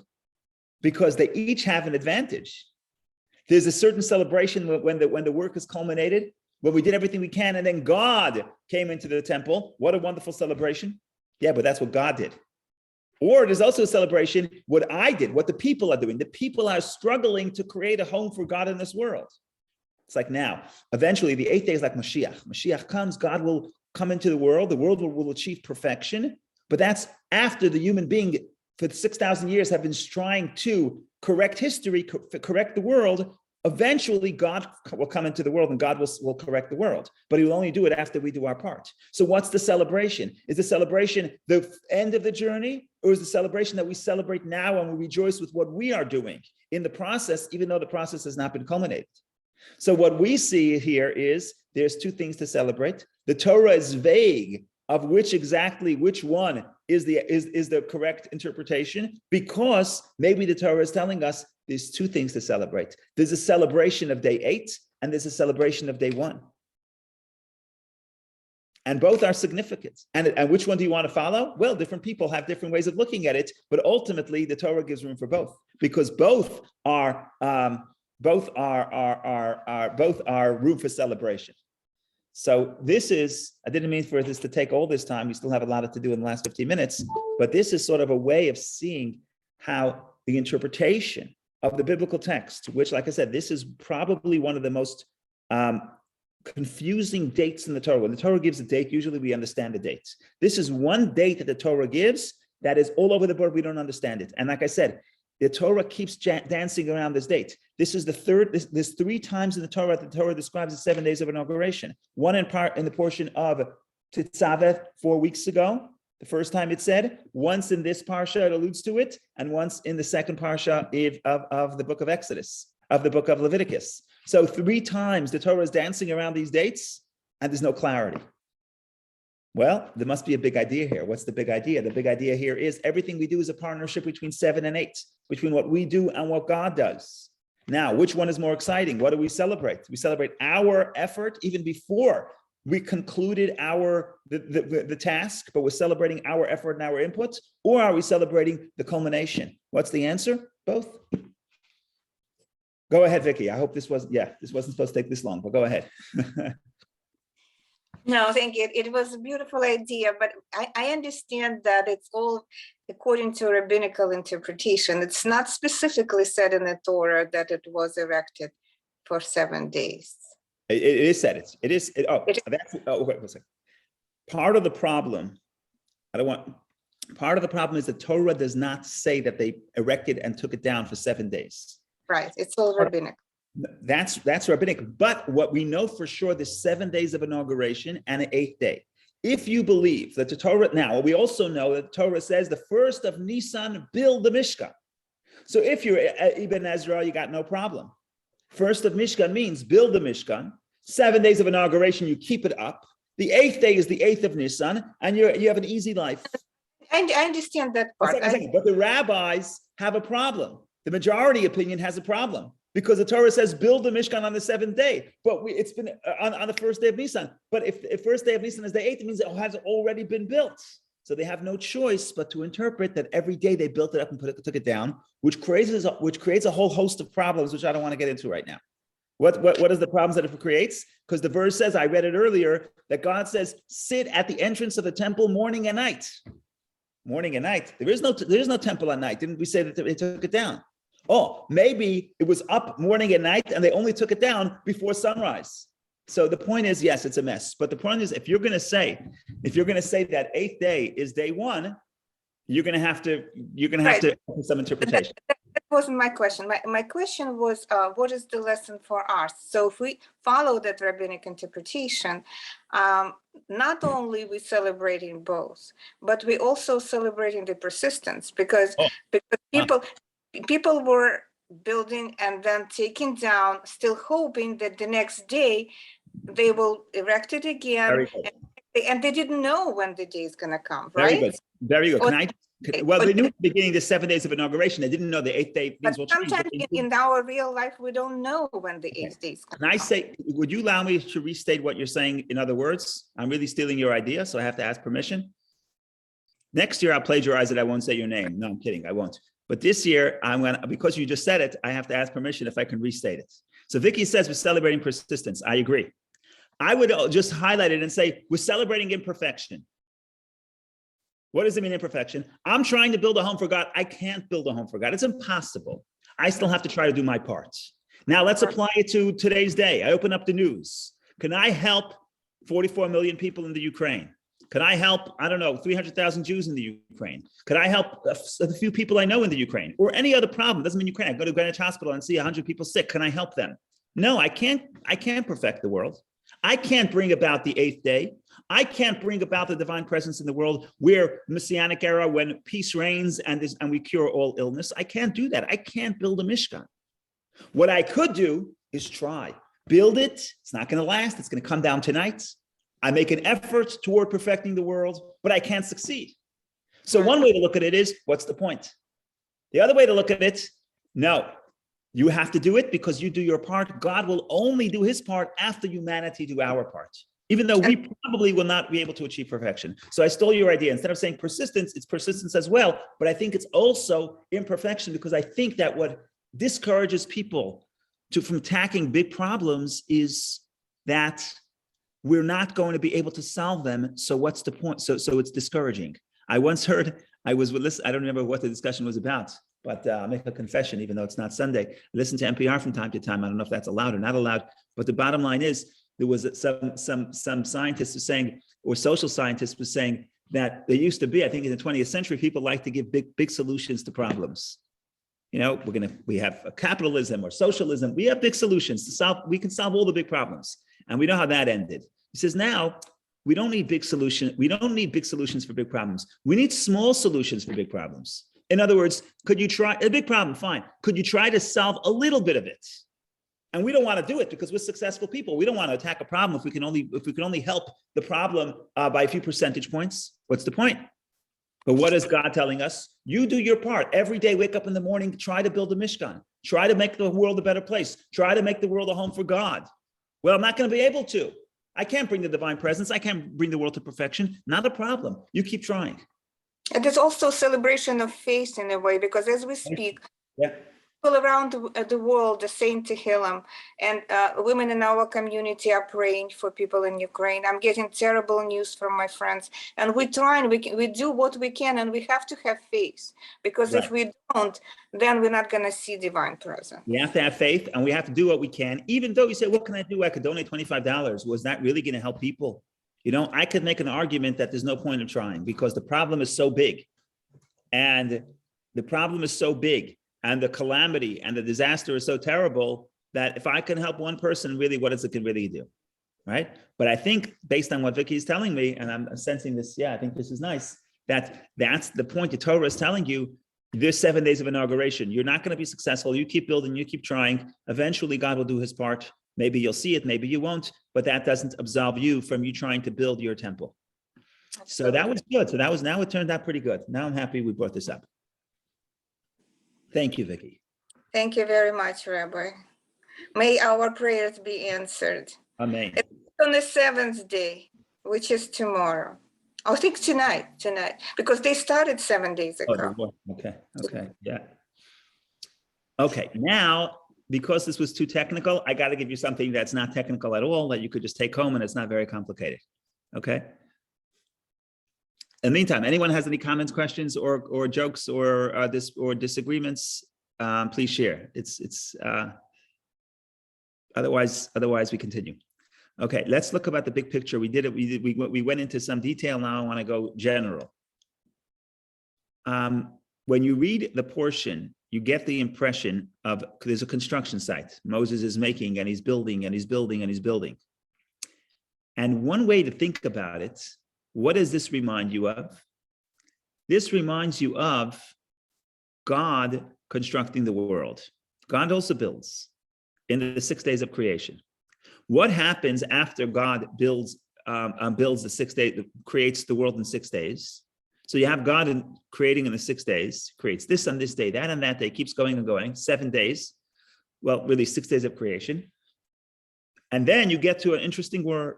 Because they each have an advantage. There's a certain celebration when the work is culminated, when we did everything we can, and then God came into the temple. What a wonderful celebration. Yeah, but that's what God did. Or there's also a celebration, what I did, what the people are doing. The people are struggling to create a home for God in this world. It's like now, eventually the 8th day is like Mashiach. Mashiach comes, God will come into the world will achieve perfection. But that's after the human being for 6,000 years have been trying to correct history, correct the world. Eventually, God will come into the world and God will correct the world. But he will only do it after we do our part. So what's the celebration? Is the celebration the end of the journey? Or is the celebration that we celebrate now and we rejoice with what we are doing in the process, even though the process has not been culminated? So what we see here is there's 2 things to celebrate. The Torah is vague of which one is the correct interpretation, because maybe the Torah is telling us there's 2 things to celebrate. There's a celebration of day 8 and there's a celebration of day 1. And both are significant. And which one do you want to follow? Well, different people have different ways of looking at it, but ultimately the Torah gives room for both, because both are room for celebration. So this is, I didn't mean for this to take all this time. We still have a lot to do in the last 15 minutes, but this is sort of a way of seeing how the interpretation of the biblical text, which, like I said, this is probably one of the most confusing dates in the Torah. When the Torah gives a date, usually we understand the dates. This is one date that the Torah gives that is all over the board. We don't understand it. And like I said, the Torah keeps dancing around this date. This is the third, there's 3 times in the Torah describes the 7 days of inauguration. One in the portion of Tetzaveh 4 weeks ago. The first time it said, once in this Parsha, it alludes to it, and once in the second Parsha of the book of Exodus, of the book of Leviticus. So 3 times the Torah is dancing around these dates, and there's no clarity. Well, there must be a big idea here. What's the big idea? The big idea here is everything we do is a partnership between 7 and 8, between what we do and what God does. Now, which one is more exciting? What do we celebrate? We celebrate our effort even before we concluded the task, but we're celebrating our effort and our input, or are we celebrating the culmination? What's the answer? Both. Go ahead, Vicky. I hope this wasn't supposed to take this long, but go ahead. No, thank you. It was a beautiful idea, but I understand that it's all according to rabbinical interpretation. It's not specifically said in the Torah that it was erected for 7 days. It is said. It is. Wait a second. Part of the problem, Part of the problem is the Torah does not say that they erected and took it down for 7 days. Right, it's all rabbinic. That's rabbinic. But what we know for sure, there's 7 days of inauguration and an 8th day. If you believe that the Torah, now we also know that the Torah says the 1st of Nisan, build the Mishkan. So if you're Ibn Ezra, you got no problem. 1st of Mishkan means build the Mishkan. 7 days of inauguration, you keep it up. The 8th day is the 8th of Nisan, and you have an easy life. I understand that part. But the rabbis have a problem. The majority opinion has a problem because the Torah says build the Mishkan on the 7th day, but it's been on the 1st day of Nisan. But if the 1st day of Nisan is the 8th, it means it has already been built. So they have no choice but to interpret that every day they built it up and took it down, which creates a whole host of problems, which I don't want to get into right now. What is the problems that it creates? Because the verse says, I read it earlier, that God says, sit at the entrance of the temple morning and night. Morning and night. There is no temple at night. Didn't we say that they took it down? Oh, maybe it was up morning and night and they only took it down before sunrise. So the point is, yes, it's a mess. But the point is, if you're going to say that 8th day is day 1, you're going to have to have some interpretation. That wasn't my question. My question was, what is the lesson for us? So if we follow that rabbinic interpretation, not only we celebrating both, but we also celebrating the persistence because people were building and then taking down, still hoping that the next day they will erect it again, and they didn't know when the day is going to come, right? Very good. They knew at the beginning the 7 days of inauguration. They didn't know the 8th day things will change. Sometimes in our real life, we don't know when the 8th day is coming. Can I say, would you allow me to restate what you're saying in other words? I'm really stealing your idea, so I have to ask permission. Next year, I'll plagiarize it. I won't say your name. No, I'm kidding. I won't. But this year, because you just said it, I have to ask permission if I can restate it. So Vicky says we're celebrating persistence. I agree. I would just highlight it and say we're celebrating imperfection. What does it mean, imperfection? I'm trying to build a home for God. I can't build a home for God. It's impossible. I still have to try to do my part. Now let's apply it to today's day. I open up the news. Can I help 44 million people in the Ukraine? Could I help, 300,000 Jews in the Ukraine? Could I help a few people I know in the Ukraine? Or any other problem? Doesn't mean Ukraine. I go to Greenwich Hospital and see 100 people sick. Can I help them? No, I can't perfect the world. I can't bring about the 8th day. I can't bring about the divine presence in the world where Messianic era, when peace reigns and we cure all illness. I can't do that. I can't build a Mishkan. What I could do is try. Build it. It's not going to last. It's going to come down tonight. I make an effort toward perfecting the world, but I can't succeed. So one way to look at it is, what's the point? The other way to look at it, no. You have to do it because you do your part. God will only do his part after humanity do our part, even though we probably will not be able to achieve perfection. So I stole your idea. Instead of saying persistence, it's persistence as well. But I think it's also imperfection because I think that what discourages people from tackling big problems is that we're not going to be able to solve them. So what's the point? So it's discouraging. I once heard, I don't remember what the discussion was about, but I'll make a confession, even though it's not Sunday. I listen to NPR from time to time. I don't know if that's allowed or not allowed, but the bottom line is there was some scientists were saying, or social scientists were saying that there used to be, I think in the 20th century, people like to give big solutions to problems. You know, we have a capitalism or socialism. We have big solutions to solve. We can solve all the big problems. And we know how that ended. He says, now we don't need big solutions. We don't need big solutions for big problems. We need small solutions for big problems. In other words, could you try a big problem? Fine. Could you try to solve a little bit of it? And we don't want to do it because we're successful people. We don't want to attack a problem if we can only help the problem by a few percentage points. What's the point? But what is God telling us? You do your part. Every day, wake up in the morning, try to build a Mishkan. Try to make the world a better place. Try to make the world a home for God. Well, I'm not going to be able to. I can't bring the divine presence. I can't bring the world to perfection. Not a problem. You keep trying. And there's also a celebration of faith in a way, because as we speak, people around the world are saying Tehillim, and women in our community are praying for people in Ukraine. I'm getting terrible news from my friends, and we're trying, we do what we can, and we have to have faith, because if we don't, then we're not going to see divine presence. We have to have faith, and we have to do what we can, even though you say, what can I do? I could donate $25. Was that really going to help people? You know, I could make an argument that there's no point in trying because the problem is so big. And the problem is so big, and the calamity and the disaster is so terrible that if I can help one person, really, what does it can really do? Right? But I think based on what Vicky is telling me, and I'm sensing this, I think this is nice, that's the point. The Torah is telling you, there's 7 days of inauguration. You're not going to be successful. You keep building, you keep trying. Eventually, God will do his part. Maybe you'll see it, maybe you won't, but that doesn't absolve you from you trying to build your temple. So that was good. So now it turned out pretty good. Now I'm happy we brought this up. Thank you, Vicky. Thank you very much, Rabbi. May our prayers be answered. Amen. It's on the 7th day, which is tomorrow. I think tonight, because they started 7 days ago. Okay, yeah. Okay, now, because this was too technical, I got to give you something that's not technical at all, that you could just take home and it's not very complicated. Okay? In the meantime, anyone has any comments, questions, or jokes, or disagreements, please share. Otherwise we continue. Okay, let's look about the big picture. We did it. We went into some detail. Now I want to go general. When you read the portion, you get the impression of there's a construction site. Moses is making, and he's building, and he's building, and he's building. And one way to think about it, what does this remind you of? This reminds you of God constructing the world. God also builds in the 6 days of creation. What happens after God builds the 6 days, creates the world in 6 days? So you have God creating in the 6 days, creates this on this day, that on that day, keeps going and going, 7 days. Well, really 6 days of creation. And then you get to an interesting word.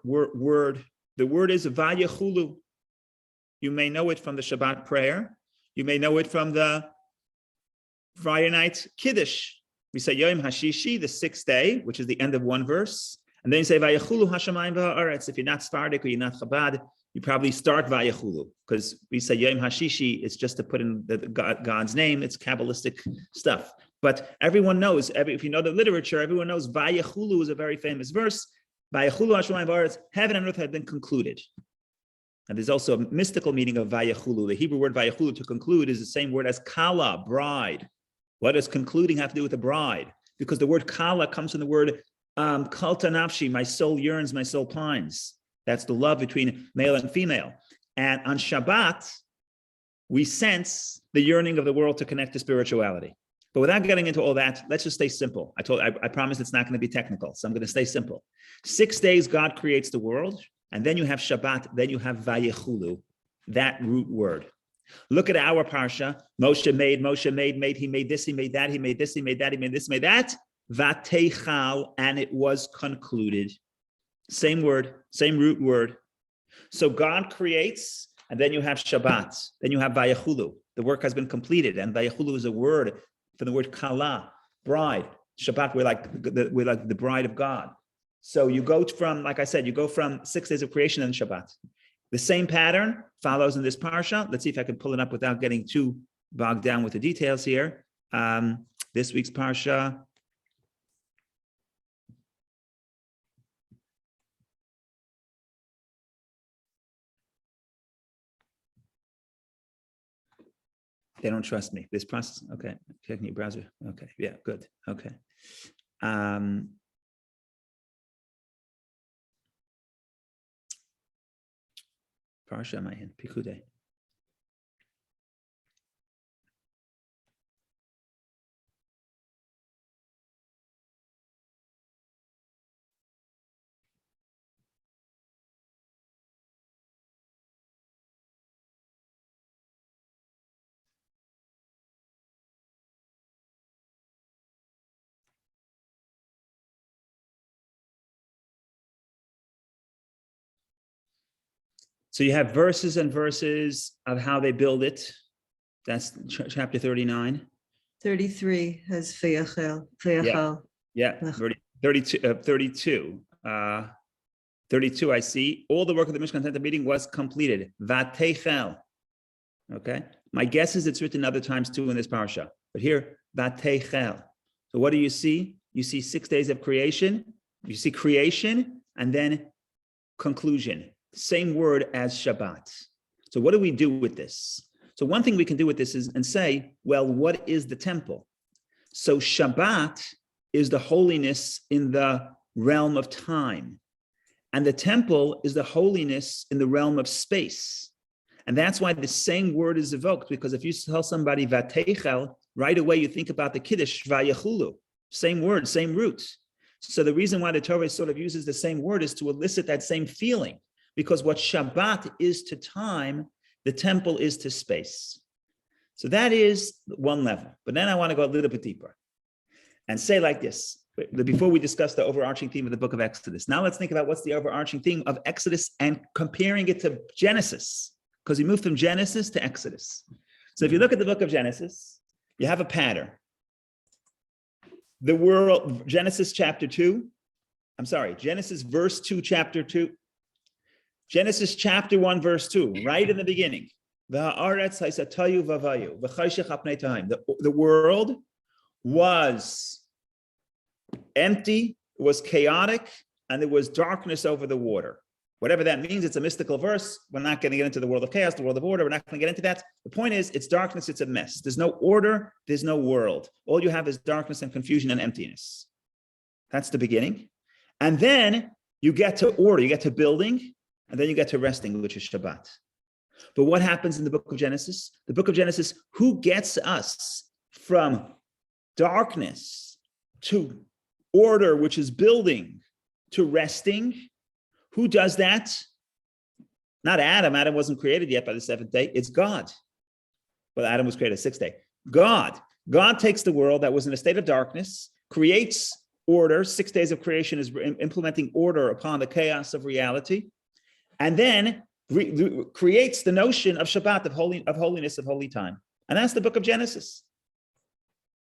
The word is vayechulu. You may know it from the Shabbat prayer. You may know it from the Friday night Kiddush. We say Yom Hashishi, the 6th day, which is the end of one verse. And then you say Vayechulu Hashamayim va'aretz. If you're not Sephardic or you're not Chabad, you probably start Vayechulu, because we say Yom Hashishi, it's just to put in God's name. It's Kabbalistic stuff. But everyone knows, if you know the literature, everyone knows Vayechulu is a very famous verse. Vayechulu Hashamayim va'aretz, heaven and earth had been concluded. And there's also a mystical meaning of Vayechulu. The Hebrew word Vayechulu, to conclude, is the same word as Kala, bride. What does concluding have to do with the bride? Because the word Kala comes from the word Kalta nafshi, my soul yearns, my soul pines. That's the love between male and female. And on Shabbat, we sense the yearning of the world to connect to spirituality. But without getting into all that, let's just stay simple. I promise it's not going to be technical, so I'm going to stay simple. 6 days, God creates the world, and then you have Shabbat, then you have Vayechulu, that root word. Look at our Parsha. Moshe made, he made this, he made that, he made this, he made that, he made this, he made that. Vateichal, and it was concluded. Same word, same root word. So God creates, and then you have Shabbat, then you have Vayechulu. The work has been completed, and Vayechulu is a word from the word Kala, bride. Shabbat, we're like the bride of God. So you go from, like I said, you go from 6 days of creation and Shabbat. The same pattern follows in this Parsha. Let's see if I can pull it up without getting too bogged down with the details here. This week's Parsha. They don't trust me. This process, okay. Checking your browser. Okay, yeah, good. Okay. Parsha am I in? Pekudei. So you have verses and verses of how they build it. That's chapter 39. 33 has Vayachal. Yeah, 32. 32, I see. All the work of the Mishkan tent meeting was completed. Vateichel. Okay. My guess is it's written other times too in this parsha. But here, Vateichel. So what do you see? You see 6 days of creation. You see creation and then conclusion. Same word as Shabbat. So what do we do with this? So one thing we can do with this is and say, well, what is the temple? So Shabbat is the holiness in the realm of time. And the temple is the holiness in the realm of space. And that's why the same word is evoked, because if you tell somebody Vateichel, right away you think about the Kiddush, Vayechulu. Same word, same root. So the reason why the Torah sort of uses the same word is to elicit that same feeling, because what Shabbat is to time, the temple is to space. So that is one level. But then I want to go a little bit deeper and say like this, before we discuss the overarching theme of the book of Exodus. Now let's think about what's the overarching theme of Exodus and comparing it to Genesis, because we moved from Genesis to Exodus. So if you look at the book of Genesis, you have a pattern. The world, Genesis verse 2, chapter 2. Genesis chapter 1, verse 2, right in the beginning. The world was empty, it was chaotic, and there was darkness over the water. Whatever that means, it's a mystical verse. We're not going to get into the world of chaos, the world of order. We're not going to get into that. The point is, it's darkness, it's a mess. There's no order, there's no world. All you have is darkness and confusion and emptiness. That's the beginning. And then you get to order, you get to building, and then you get to resting, which is Shabbat. But what happens in the book of Genesis? The book of Genesis, who gets us from darkness to order, which is building, to resting? Who does that? Not Adam. Adam wasn't created yet by the seventh day. It's God. But Adam was created the sixth day. God takes the world that was in a state of darkness, creates order. 6 days of creation is implementing order upon the chaos of reality, and then creates the notion of Shabbat, of holiness, of holy time. And that's the book of Genesis.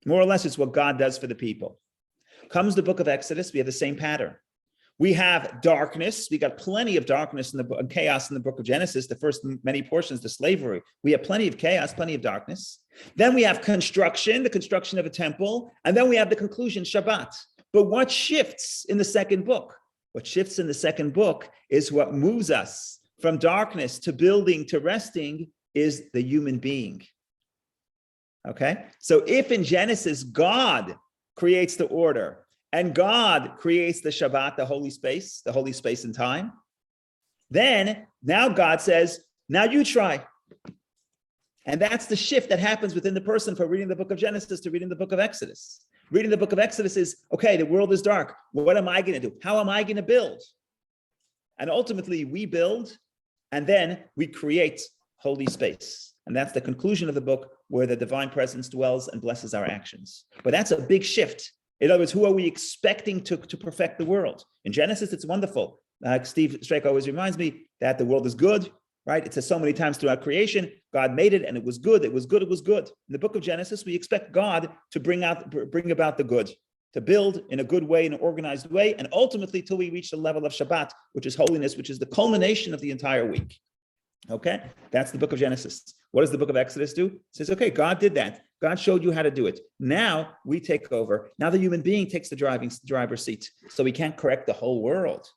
More or less, it's what God does for the people. Comes the book of Exodus, we have the same pattern. We have darkness. We got plenty of darkness and chaos in the book of Genesis, the first many portions, the slavery. We have plenty of chaos, plenty of darkness. Then we have construction, the construction of a temple. And then we have the conclusion, Shabbat. But what shifts in the second book? What shifts in the second book is what moves us from darkness to building to resting is the human being. Okay? So if in Genesis, God creates the order, and God creates the Shabbat, the holy space and time, then now God says, now you try. And that's the shift that happens within the person from reading the book of Genesis to reading the book of Exodus. Reading the book of Exodus is, okay, the world is dark. What am I going to do? How am I going to build? And ultimately we build, and then we create holy space. And that's the conclusion of the book, where the divine presence dwells and blesses our actions. But that's a big shift. In other words, who are we expecting to perfect the world? In Genesis, it's wonderful. Steve Strake always reminds me that the world is good, right? It says so many times throughout creation, God made it and it was good, it was good, it was good. In the book of Genesis, we expect God to bring about the good, to build in a good way, in an organized way, and ultimately till we reach the level of Shabbat, which is holiness, which is the culmination of the entire week. Okay? That's the book of Genesis. What does the book of Exodus do? It says, okay, God did that. God showed you how to do it. Now we take over. Now the human being takes the driver's seat. So we can't correct the whole world.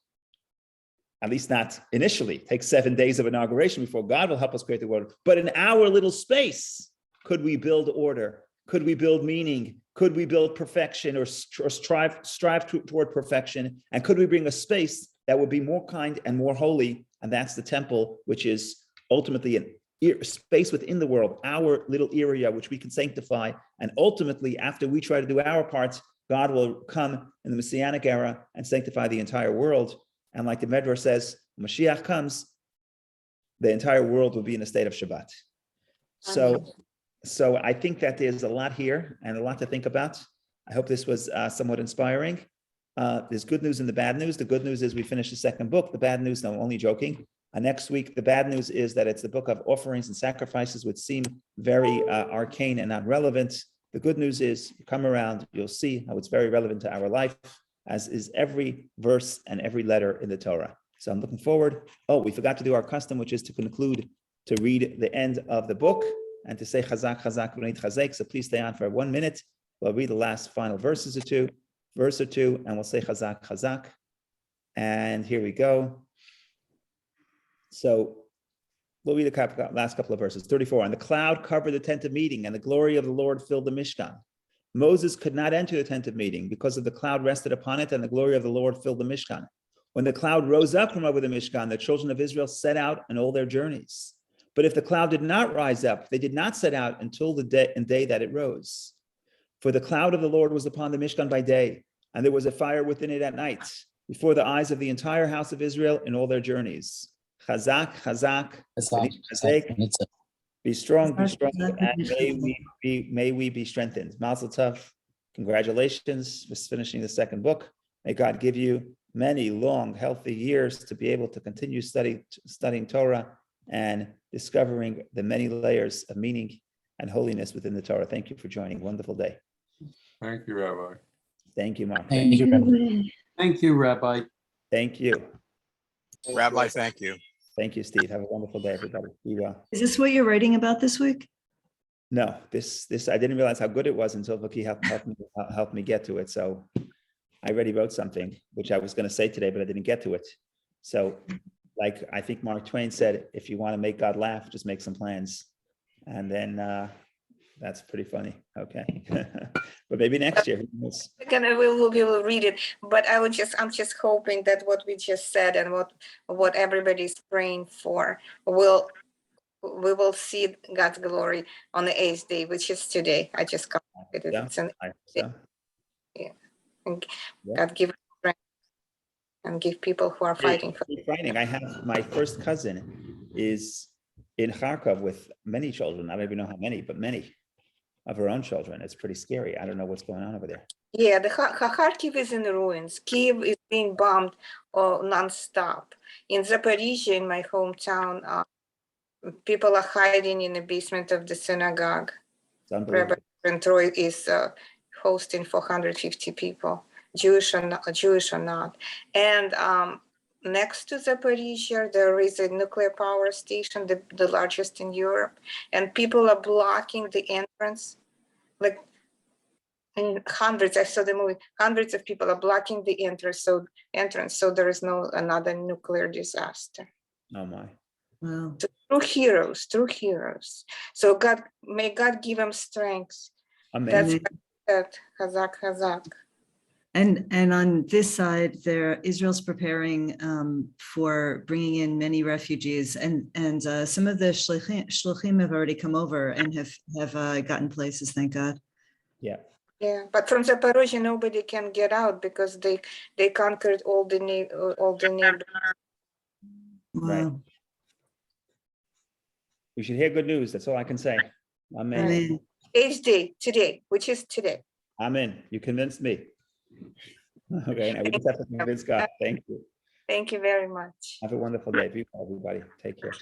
At least not initially. It takes 7 days of inauguration before God will help us create the world. But in our little space, could we build order? Could we build meaning? Could we build perfection or strive toward perfection? And could we bring a space that would be more kind and more holy? And that's the temple, which is ultimately an space within the world, our little area, which we can sanctify. And ultimately, after we try to do our parts, God will come in the Messianic era and sanctify the entire world. And like the Medrash says, when Mashiach comes, the entire world will be in a state of Shabbat. So I think that there's a lot here and a lot to think about. I hope this was somewhat inspiring. There's good news and the bad news. The good news is we finished the second book. The bad news, no, I'm only joking. Next week, the bad news is that it's the book of offerings and sacrifices, which seem very arcane and not relevant. The good news is, you come around, you'll see how it's very relevant to our life, as is every verse and every letter in the Torah. So I'm looking forward. Oh, we forgot to do our custom, which is to conclude, to read the end of the book and to say chazak, chazak, v'neit chazek. So please stay on for 1 minute. We'll read the last final verse or two, and we'll say chazak, chazak. And here we go. So We'll read the last couple of verses. 34. And the cloud covered the tent of meeting, and the glory of the Lord filled the Mishkan. Moses could not enter the tent of meeting because of the cloud rested upon it, and the glory of the Lord filled the Mishkan. When the cloud rose up from over the Mishkan, the children of Israel set out on all their journeys. But if the cloud did not rise up, they did not set out until the day that it rose. For the cloud of the Lord was upon the Mishkan by day, and there was a fire within it at night, before the eyes of the entire house of Israel in all their journeys. Chazak, chazak, be strong, and may we be strengthened. Mazel tov. Congratulations for finishing the second book. May God give you many long, healthy years to be able to continue studying Torah and discovering the many layers of meaning and holiness within the Torah. Thank you for joining. Wonderful day. Thank you, Rabbi. Thank you, Mark. Thank you, Rabbi. Thank you, Rabbi. Thank you. Rabbi, thank you. Thank you, Steve. Have a wonderful day, everybody. Be well. Is this what you're writing about this week? No, this I didn't realize how good it was until Vicky helped me get to it. So I already wrote something, which I was going to say today, but I didn't get to it. So like I think Mark Twain said, if you want to make God laugh, just make some plans. And then that's pretty funny. Okay. But maybe next year. We will read it, but I'm just hoping that what we just said and what everybody's praying for we will see God's glory on the 8th day, which is today. I just calculated Yeah, it's an I so. and Yeah. God give us strength and give people who are fighting for. I have my first cousin is in Kharkov with many children. I don't even know how many, but many of her own children. It's pretty scary. I don't know what's going on over there. Yeah, the Kharkiv is in ruins. Kiev is being bombed non-stop. In Zaporizhia, in my hometown, people are hiding in the basement of the synagogue. It's unbelievable. Rabbi Troy is hosting 450 people, Jewish or not. And next to Zaporizhia, there is a nuclear power station, the largest in Europe, and people are blocking the entrance. Like and hundreds, I saw the movie, hundreds of people are blocking the entrance, so there is no another nuclear disaster. Oh my. Wow. So, true heroes. So may God give them strength. Amen. That's that. Chazak. And on this side, Israel's preparing for bringing in many refugees, and some of the shluchim have already come over and have gotten places. Thank God. Yeah. Yeah, but from Zaporozhye nobody can get out because they conquered all the neighbors. Right. Wow. We should hear good news. That's all I can say. Amen. Amen. 8th day today, which is today. Amen. You convinced me. Okay, now we just have to convince God. Thank you. Thank you very much. Have a wonderful day. Be well, everybody. Take care.